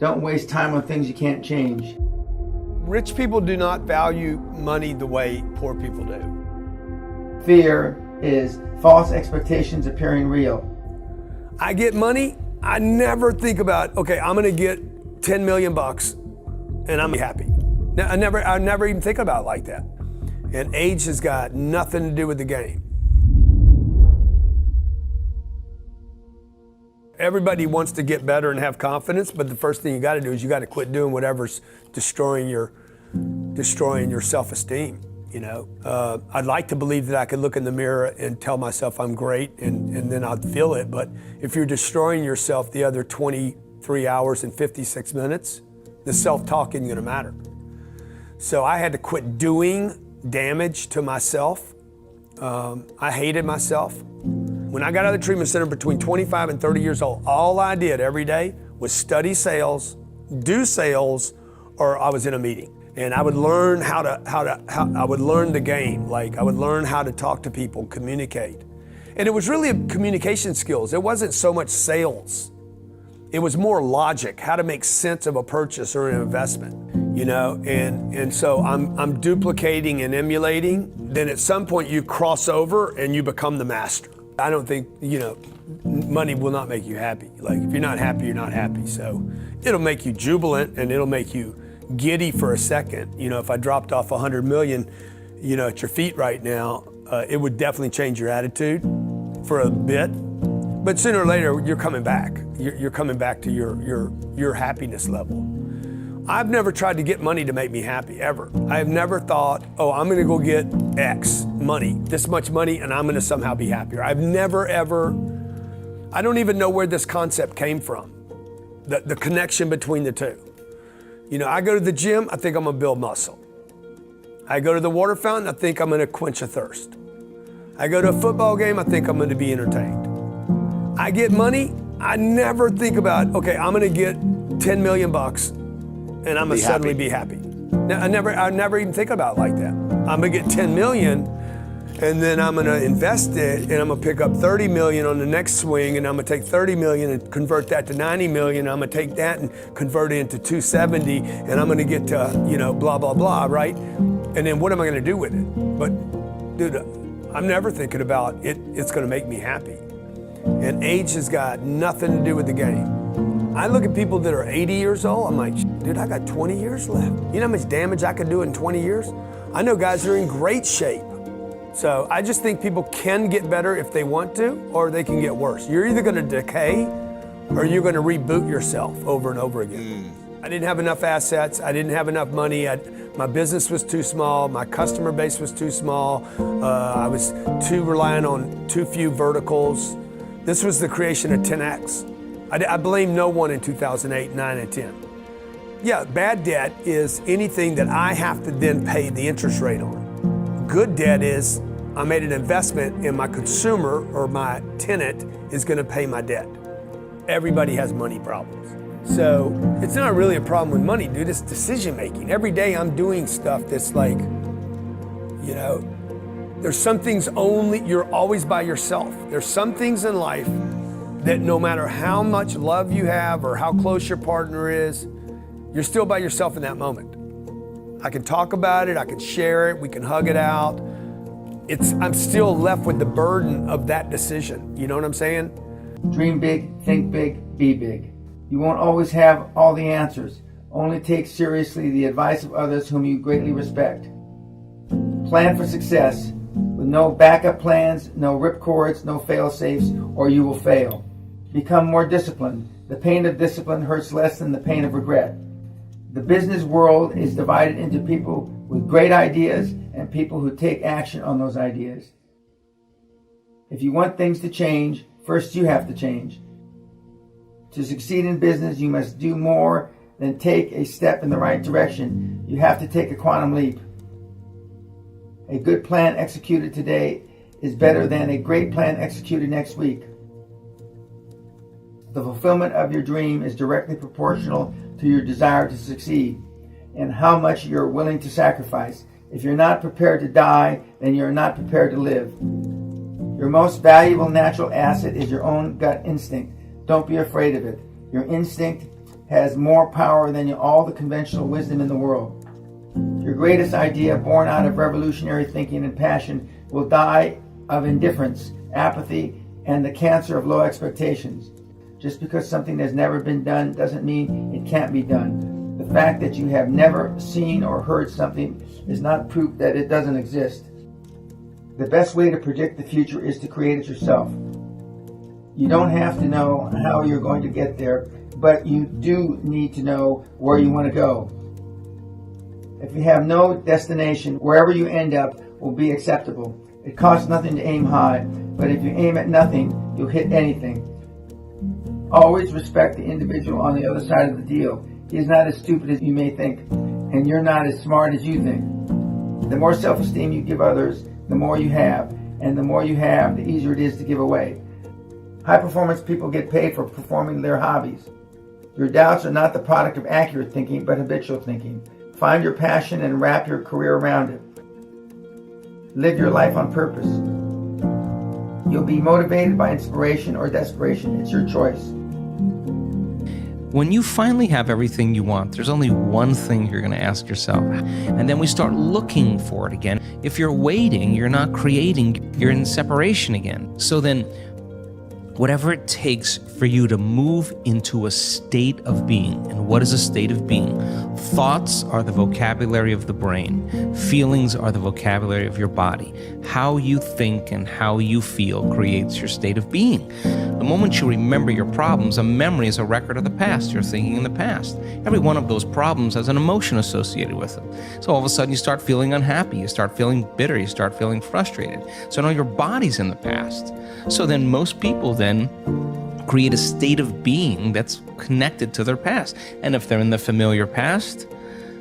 Don't waste time on things you can't change. Rich people do not value money the way poor people do. Fear is false expectations appearing real. I get money, I never think about, okay, I'm gonna get 10 million bucks and I'm happy. I never even think about it like that. And age has got nothing to do with the game. Everybody wants to get better and have confidence, but the first thing you got to do is you got to quit doing whatever's destroying your self-esteem. You know, I'd like to believe that I could look in the mirror and tell myself I'm great, and then I'd feel it. But if you're destroying yourself the other 23 hours and 56 minutes, the self-talk isn't going to matter. So I had to quit doing damage to myself. I hated myself. When I got out of the treatment center between 25 and 30 years old, all I did every day was study sales, do sales, or I was in a meeting. And I would learn I would learn the game. Like I would learn how to talk to people, communicate. And it was really communication skills. It wasn't so much sales. It was more logic, how to make sense of a purchase or an investment, you know? And so I'm duplicating and emulating. Then at some point you cross over and you become the master. I don't think, you know, money will not make you happy. Like if you're not happy, you're not happy. So it'll make you jubilant and it'll make you giddy for a second. You know, if I dropped off 100 million, you know, at your feet right now, it would definitely change your attitude for a bit. But sooner or later, you're coming back. You're coming back to your happiness level. I've never tried to get money to make me happy, ever. I have never thought, oh, I'm gonna go get X money, this much money, and I'm gonna somehow be happier. I've never, ever, I don't even know where this concept came from, the connection between the two. You know, I go to the gym, I think I'm gonna build muscle. I go to the water fountain, I think I'm gonna quench a thirst. I go to a football game, I think I'm gonna be entertained. I get money, I never think about, okay, I'm gonna get 10 million bucks and I'm gonna suddenly be happy. Now, I never even think about it like that. I'm gonna get 10 million and then I'm gonna invest it and I'm gonna pick up 30 million on the next swing and I'm gonna take 30 million and convert that to 90 million. I'm gonna take that and convert it into 270 and I'm gonna get to, you know, blah, blah, blah, right? And then what am I gonna do with it? But dude, I'm never thinking about it's gonna make me happy. And age has got nothing to do with the game. I look at people that are 80 years old, I'm like, dude, I got 20 years left. You know how much damage I could do in 20 years? I know guys that are in great shape. So I just think people can get better if they want to, or they can get worse. You're either gonna decay, or you're gonna reboot yourself over and over again. I didn't have enough assets, I didn't have enough money, my business was too small, my customer base was too small, I was too reliant on too few verticals. This was the creation of 10X. I blame no one in 2008, 9, and 10. Yeah, bad debt is anything that I have to then pay the interest rate on. Good debt is I made an investment in my consumer or my tenant is gonna pay my debt. Everybody has money problems. So it's not really a problem with money, dude, it's decision making. Every day I'm doing stuff that's like, you know, there's some things you're always by yourself. There's some things in life that no matter how much love you have or how close your partner is, you're still by yourself in that moment. I can talk about it, I can share it, we can hug it out. I'm still left with the burden of that decision. You know what I'm saying? Dream big, think big, be big. You won't always have all the answers. Only take seriously the advice of others whom you greatly respect. Plan for success with no backup plans, no ripcords, no fail-safes, or you will fail. Become more disciplined. The pain of discipline hurts less than the pain of regret. The business world is divided into people with great ideas and people who take action on those ideas. If you want things to change, first you have to change. To succeed in business, you must do more than take a step in the right direction. You have to take a quantum leap. A good plan executed today is better than a great plan executed next week. The fulfillment of your dream is directly proportional to your desire to succeed and how much you're willing to sacrifice. If you're not prepared to die, then you're not prepared to live. Your most valuable natural asset is your own gut instinct. Don't be afraid of it. Your instinct has more power than all the conventional wisdom in the world. Your greatest idea, born out of revolutionary thinking and passion, will die of indifference, apathy, and the cancer of low expectations. Just because something has never been done doesn't mean it can't be done. The fact that you have never seen or heard something is not proof that it doesn't exist. The best way to predict the future is to create it yourself. You don't have to know how you're going to get there, but you do need to know where you want to go. If you have no destination, wherever you end up will be acceptable. It costs nothing to aim high, but if you aim at nothing, you'll hit anything. Always respect the individual on the other side of the deal. He is not as stupid as you may think, and you're not as smart as you think. The more self-esteem you give others, the more you have, and the more you have, the easier it is to give away. High-performance people get paid for performing their hobbies. Your doubts are not the product of accurate thinking, but habitual thinking. Find your passion and wrap your career around it. Live your life on purpose. You'll be motivated by inspiration or desperation. It's your choice. When you finally have everything you want, there's only one thing you're going to ask yourself. And then we start looking for it again. If you're waiting, you're not creating, you're in separation again. So then, whatever it takes for you to move into a state of being. And what is a state of being? Thoughts are the vocabulary of the brain. Feelings are the vocabulary of your body. How you think and how you feel creates your state of being. The moment you remember your problems, a memory is a record of the past. You're thinking in the past. Every one of those problems has an emotion associated with it. So all of a sudden you start feeling unhappy, you start feeling bitter, you start feeling frustrated. So now your body's in the past. So then most people then create a state of being that's connected to their past. And if they're in the familiar past,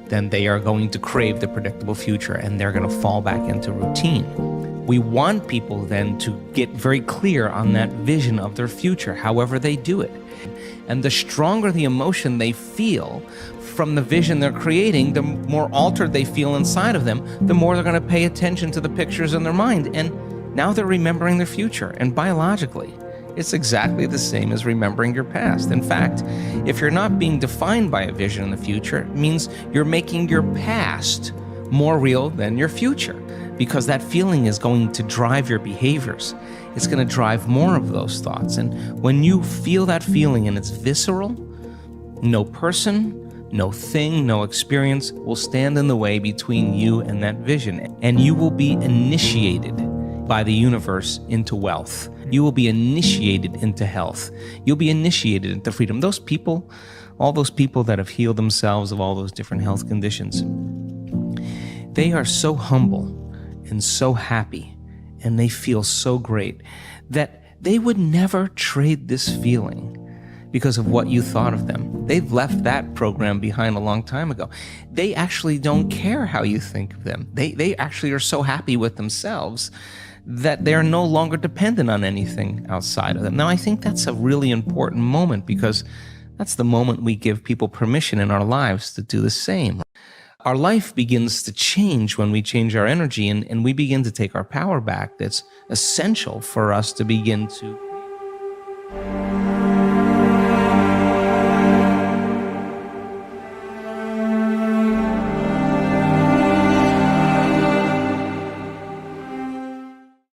then they are going to crave the predictable future and they're going to fall back into routine. We want people then to get very clear on that vision of their future, however they do it. And the stronger the emotion they feel from the vision they're creating, the more altered they feel inside of them, the more they're going to pay attention to the pictures in their mind. And now they're remembering their future. And biologically, it's exactly the same as remembering your past. In fact, if you're not being defined by a vision in the future, it means you're making your past more real than your future, because that feeling is going to drive your behaviors. It's going to drive more of those thoughts. And when you feel that feeling and it's visceral, no person, no thing, no experience will stand in the way between you and that vision. And you will be initiated by the universe into wealth. You will be initiated into health. You'll be initiated into freedom. Those people, all those people that have healed themselves of all those different health conditions, they are so humble and so happy, and they feel so great that they would never trade this feeling because of what you thought of them. They've left that program behind a long time ago. They actually don't care how you think of them. They actually are so happy with themselves that they're no longer dependent on anything outside of them. Now, I think that's a really important moment, because that's the moment we give people permission in our lives to do the same. Our life begins to change when we change our energy, and we begin to take our power back. That's essential for us to begin to